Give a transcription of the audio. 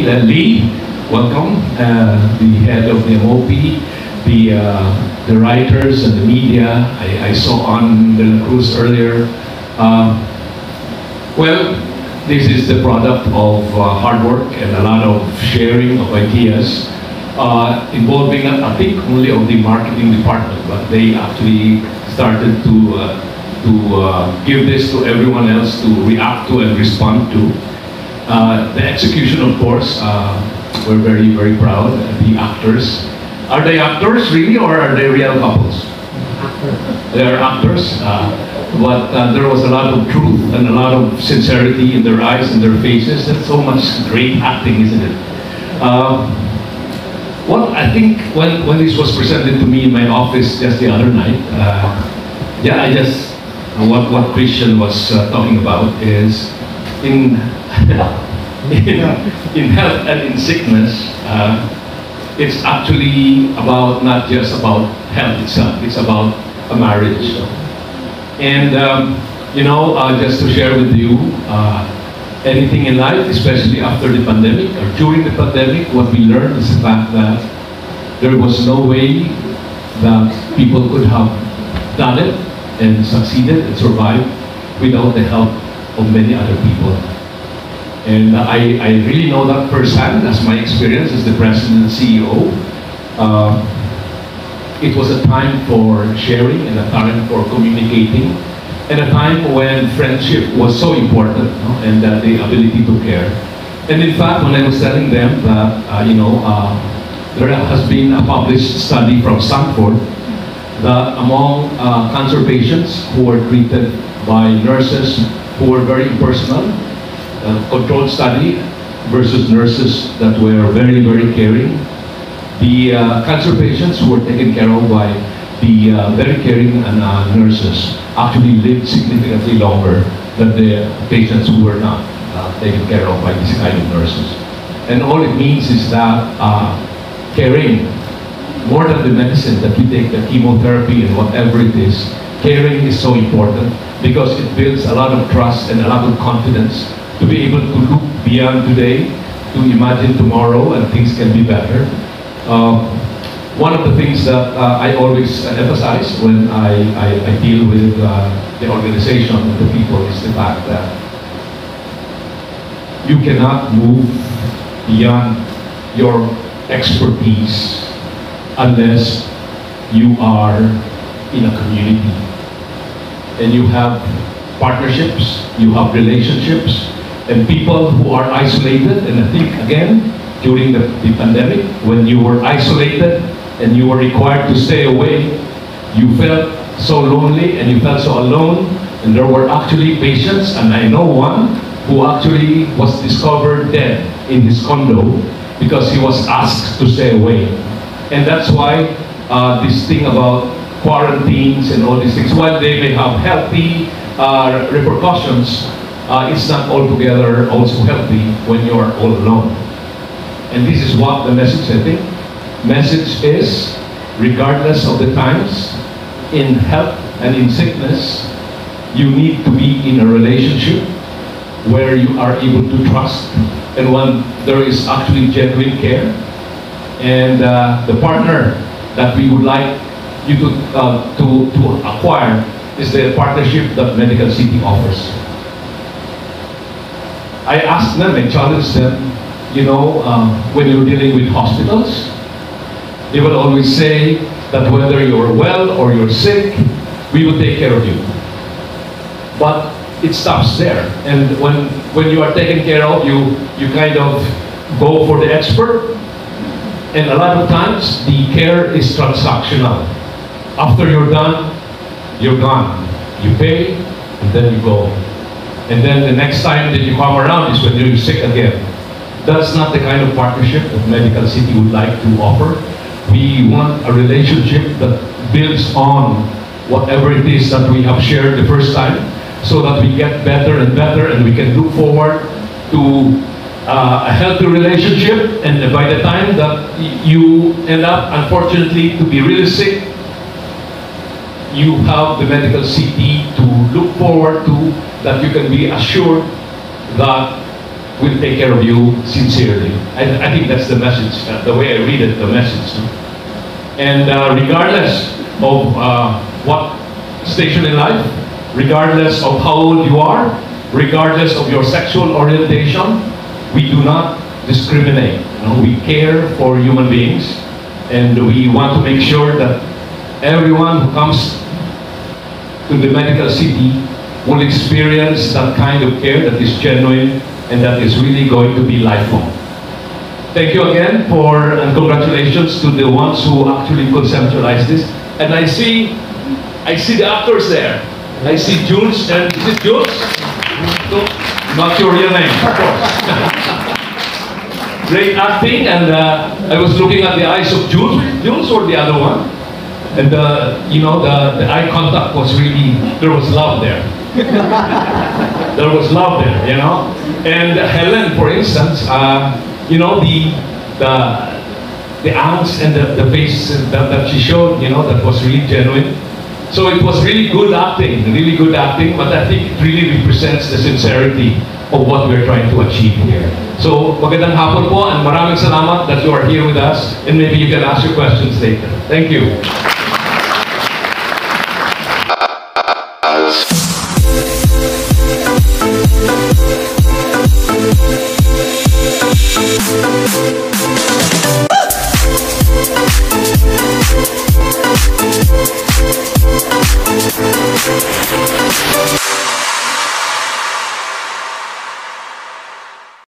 Lee, welcome, the head of the MOP, the writers and the media. I saw on De La Cruz earlier. Well, this is the product of hard work and a lot of sharing of ideas involving, I think, only of the marketing department, but they actually started to give this to everyone else to react to and respond to. The execution, of course, we're very, very proud. The actors. Are they actors, really, or are they real couples? They are actors. But there was a lot of truth and a lot of sincerity in their eyes and their faces. That's so much great acting, isn't it? Well, I think when this was presented to me in my office just the other night, yeah, I just, what Christian was talking about is in health and in sickness, it's actually about not just about health itself, it's about a marriage. And you know, just to share with you, anything in life, especially after the pandemic or during the pandemic, what we learned is the fact that there was no way that people could have done it and succeeded and survived without the help of many other people. And I really know that firsthand as my experience as the president and CEO. It was a time for sharing and a time for communicating and a time when friendship was so important, no? And the ability to care. And in fact, when I was telling them that, you know, there has been a published study from Stanford that among cancer patients who were treated by nurses who were very impersonal, controlled study versus nurses that were very, very caring, the cancer patients who were taken care of by the very caring nurses actually lived significantly longer than the patients who were not taken care of by this kind of nurses. And all it means is that caring, more than the medicine that we take, the chemotherapy and whatever it is, caring is so important because it builds a lot of trust and a lot of confidence to be able to look beyond today, to imagine tomorrow, and things can be better. One of the things that I always emphasize when I deal with the organization and the people is the fact that you cannot move beyond your expertise unless you are in a community and you have partnerships, you have relationships, and people who are isolated. And I think, again, during the pandemic, when you were isolated and you were required to stay away, you felt so lonely and you felt so alone. And there were actually patients, and I know one, who actually was discovered dead in his condo because he was asked to stay away. And that's why this thing about quarantines and all these things, while they may have healthy repercussions, it's not altogether also healthy when you're all alone. And this is what the message, I think. Message is, regardless of the times, in health and in sickness, you need to be in a relationship where you are able to trust and when there is actually genuine care. And the partner that we would like you to acquire is the partnership that Medical City offers. I asked them, I challenged them, you know, when you're dealing with hospitals, they will always say that whether you're well or you're sick, we will take care of you. But it stops there. And when you are taken care of, you kind of go for the expert. And a lot of times, the care is transactional. After you're done, you're gone. You pay, and then you go. And then the next time that you come around is when you're sick again. That's not the kind of partnership that Medical City would like to offer. We want a relationship that builds on whatever it is that we have shared the first time, so that we get better and better and we can look forward to a healthy relationship. And by the time that you end up, unfortunately, to be really sick, you have the Medical City to look forward to, that you can be assured that will take care of you sincerely. I think that's the message, the way I read it, the message. No? And regardless of what station in life, regardless of how old you are, regardless of your sexual orientation, we do not discriminate. You know, we care for human beings, and we want to make sure that everyone who comes to the medical city will experience that kind of care that is genuine and that is really going to be lifelong. Thank you again and congratulations to the ones who actually conceptualized this. And I see the actors there. I see Jules, and is it Jules? No, not your real name, of course. Great acting, and I was looking at the eyes of Jules or the other one, and you know, the eye contact was really, there was love there. There was love there, you know. And Helen, for instance, you know, the angst and the face that she showed, you know, that was really genuine. So it was really good acting, but I think it really represents the sincerity of what we're trying to achieve here. So, magandang hapon po, and maraming salamat that you are here with us, and maybe you can ask your questions later. Thank you.